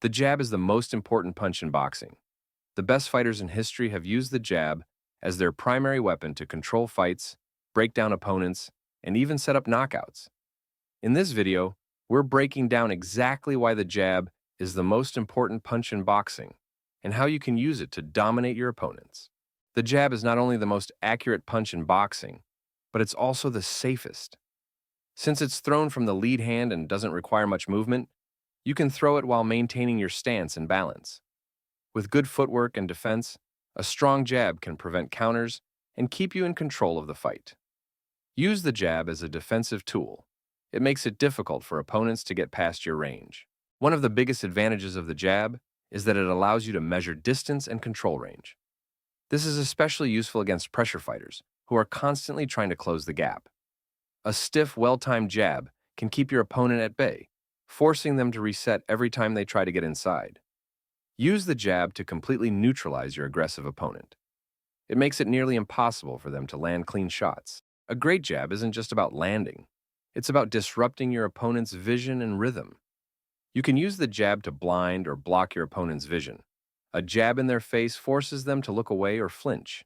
The jab is the most important punch in boxing. The best fighters in history have used the jab as their primary weapon to control fights, break down opponents, and even set up knockouts. In this video, we're breaking down exactly why the jab is the most important punch in boxing and how you can use it to dominate your opponents. The jab is not only the most accurate punch in boxing, but it's also the safest. Since it's thrown from the lead hand and doesn't require much movement, you can throw it while maintaining your stance and balance. With good footwork and defense, a strong jab can prevent counters and keep you in control of the fight. Use the jab as a defensive tool. It makes it difficult for opponents to get past your range. One of the biggest advantages of the jab is that it allows you to measure distance and control range. This is especially useful against pressure fighters who are constantly trying to close the gap. A stiff, well-timed jab can keep your opponent at bay, forcing them to reset every time they try to get inside. Use the jab to completely neutralize your aggressive opponent. It makes it nearly impossible for them to land clean shots. A great jab isn't just about landing. It's about disrupting your opponent's vision and rhythm. You can use the jab to blind or block your opponent's vision. A jab in their face forces them to look away or flinch.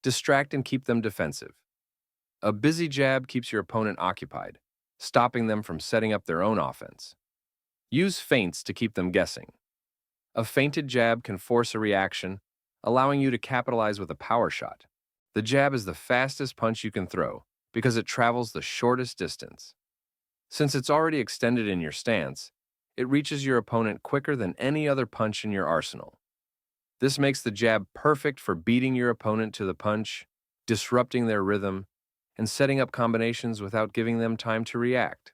Distract and keep them defensive. A busy jab keeps your opponent occupied, stopping them from setting up their own offense. Use feints to keep them guessing. A feinted jab can force a reaction, allowing you to capitalize with a power shot. The jab is the fastest punch you can throw because it travels the shortest distance. Since it's already extended in your stance, it reaches your opponent quicker than any other punch in your arsenal. This makes the jab perfect for beating your opponent to the punch, disrupting their rhythm, and setting up combinations without giving them time to react.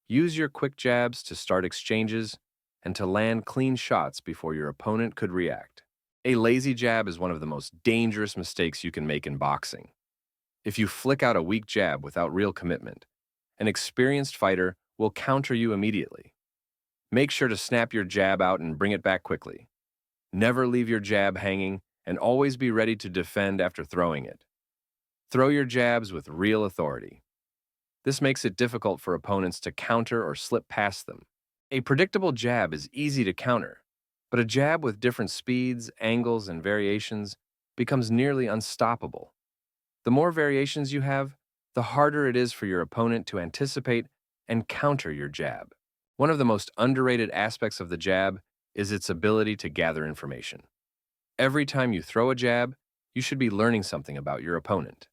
Use your quick jabs to start exchanges and to land clean shots before your opponent could react. A lazy jab is one of the most dangerous mistakes you can make in boxing. If you flick out a weak jab without real commitment, an experienced fighter will counter you immediately. Make sure to snap your jab out and bring it back quickly. Never leave your jab hanging and always be ready to defend after throwing it. Throw your jabs with real authority. This makes it difficult for opponents to counter or slip past them. A predictable jab is easy to counter, but a jab with different speeds, angles, and variations becomes nearly unstoppable. The more variations you have, the harder it is for your opponent to anticipate and counter your jab. One of the most underrated aspects of the jab is its ability to gather information. Every time you throw a jab, you should be learning something about your opponent.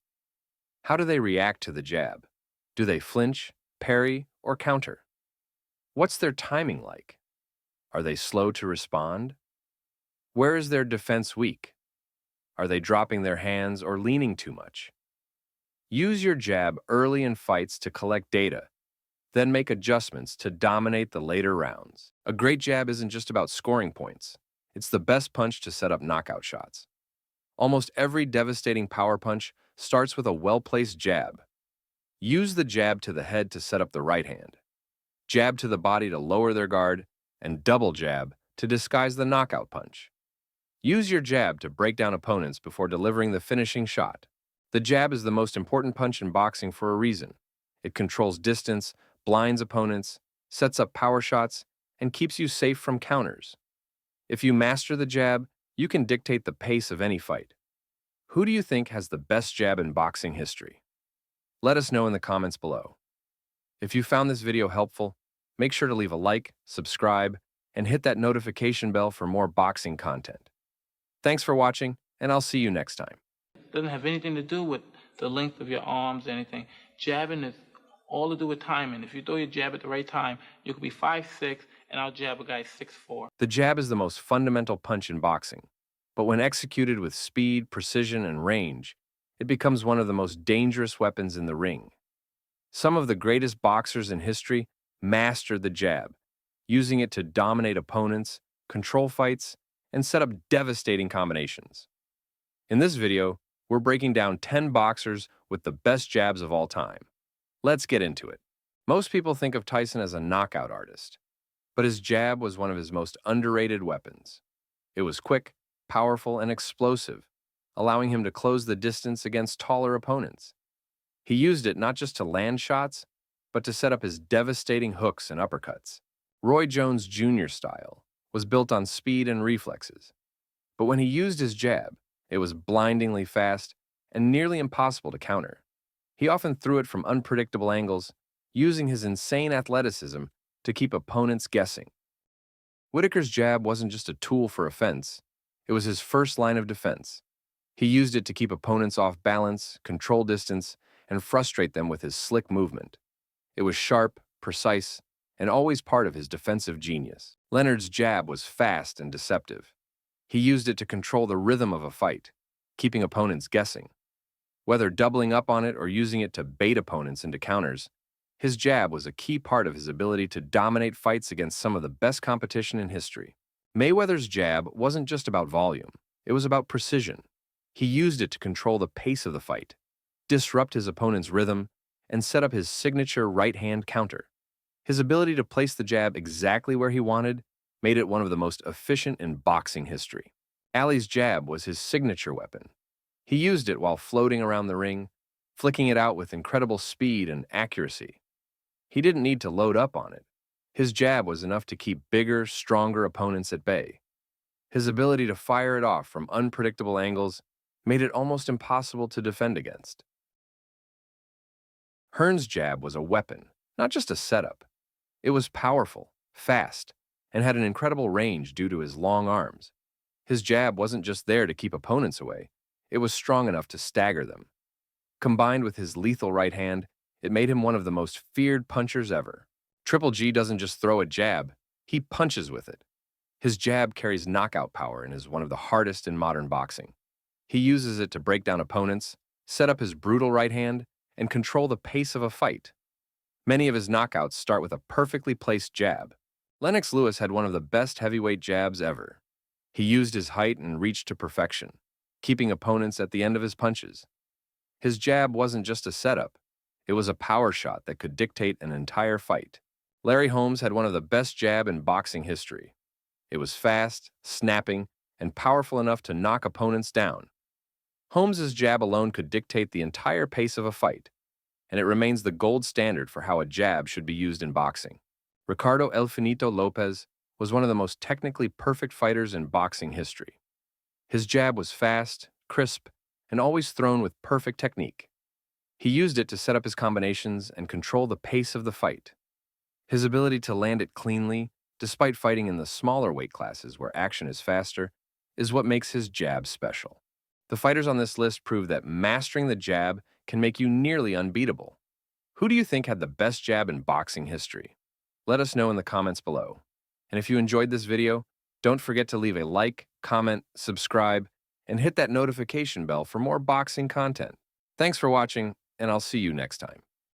How do they react to the jab? Do they flinch, parry, or counter? What's their timing like? Are they slow to respond? Where is their defense weak? Are they dropping their hands or leaning too much? Use your jab early in fights to collect data, then make adjustments to dominate the later rounds. A great jab isn't just about scoring points. It's the best punch to set up knockout shots. Almost every devastating power punch starts with a well-placed jab. Use the jab to the head to set up the right hand, jab to the body to lower their guard, and double jab to disguise the knockout punch. Use your jab to break down opponents before delivering the finishing shot. The jab is the most important punch in boxing for a reason. It controls distance, blinds opponents, sets up power shots, and keeps you safe from counters. If you master the jab, you can dictate the pace of any fight. Who do you think has the best jab in boxing history? Let us know in the comments below. If you found this video helpful, make sure to leave a like, subscribe, and hit that notification bell for more boxing content. Thanks for watching, and I'll see you next time. Doesn't have anything to do with the length of your arms or anything. Jabbing is all to do with timing. If you throw your jab at the right time, you could be 5'6", and I'll jab a guy 6'4". The jab is the most fundamental punch in boxing, but when executed with speed, precision, and range, it becomes one of the most dangerous weapons in the ring. Some of the greatest boxers in history mastered the jab, using it to dominate opponents, control fights, and set up devastating combinations. In this video, we're breaking down 10 boxers with the best jabs of all time. Let's get into it. Most people think of Tyson as a knockout artist, but his jab was one of his most underrated weapons. It was quick, powerful, and explosive, allowing him to close the distance against taller opponents. He used it not just to land shots, but to set up his devastating hooks and uppercuts. Roy Jones Jr. style, was built on speed and reflexes. But when he used his jab, it was blindingly fast and nearly impossible to counter. He often threw it from unpredictable angles, using his insane athleticism to keep opponents guessing. Whitaker's jab wasn't just a tool for offense, it was his first line of defense. He used it to keep opponents off balance, control distance, and frustrate them with his slick movement. It was sharp, precise, and always part of his defensive genius. Leonard's jab was fast and deceptive. He used it to control the rhythm of a fight, keeping opponents guessing. Whether doubling up on it or using it to bait opponents into counters, his jab was a key part of his ability to dominate fights against some of the best competition in history. Mayweather's jab wasn't just about volume, it was about precision. He used it to control the pace of the fight, disrupt his opponent's rhythm, and set up his signature right-hand counter. His ability to place the jab exactly where he wanted made it one of the most efficient in boxing history. Ali's jab was his signature weapon. He used it while floating around the ring, flicking it out with incredible speed and accuracy. He didn't need to load up on it. His jab was enough to keep bigger, stronger opponents at bay. His ability to fire it off from unpredictable angles made it almost impossible to defend against. Hearn's jab was a weapon, not just a setup. It was powerful, fast, and had an incredible range due to his long arms. His jab wasn't just there to keep opponents away, it was strong enough to stagger them. Combined with his lethal right hand, it made him one of the most feared punchers ever. Triple G doesn't just throw a jab, he punches with it. His jab carries knockout power and is one of the hardest in modern boxing. He uses it to break down opponents, set up his brutal right hand, and control the pace of a fight. Many of his knockouts start with a perfectly placed jab. Lennox Lewis had one of the best heavyweight jabs ever. He used his height and reach to perfection, keeping opponents at the end of his punches. His jab wasn't just a setup, it was a power shot that could dictate an entire fight. Larry Holmes had one of the best jab in boxing history. It was fast, snapping, and powerful enough to knock opponents down. Holmes's jab alone could dictate the entire pace of a fight, and it remains the gold standard for how a jab should be used in boxing. Ricardo El Finito Lopez was one of the most technically perfect fighters in boxing history. His jab was fast, crisp, and always thrown with perfect technique. He used it to set up his combinations and control the pace of the fight. His ability to land it cleanly, despite fighting in the smaller weight classes where action is faster, is what makes his jab special. The fighters on this list prove that mastering the jab can make you nearly unbeatable. Who do you think had the best jab in boxing history? Let us know in the comments below. And if you enjoyed this video, don't forget to leave a like, comment, subscribe, and hit that notification bell for more boxing content. Thanks for watching, and I'll see you next time.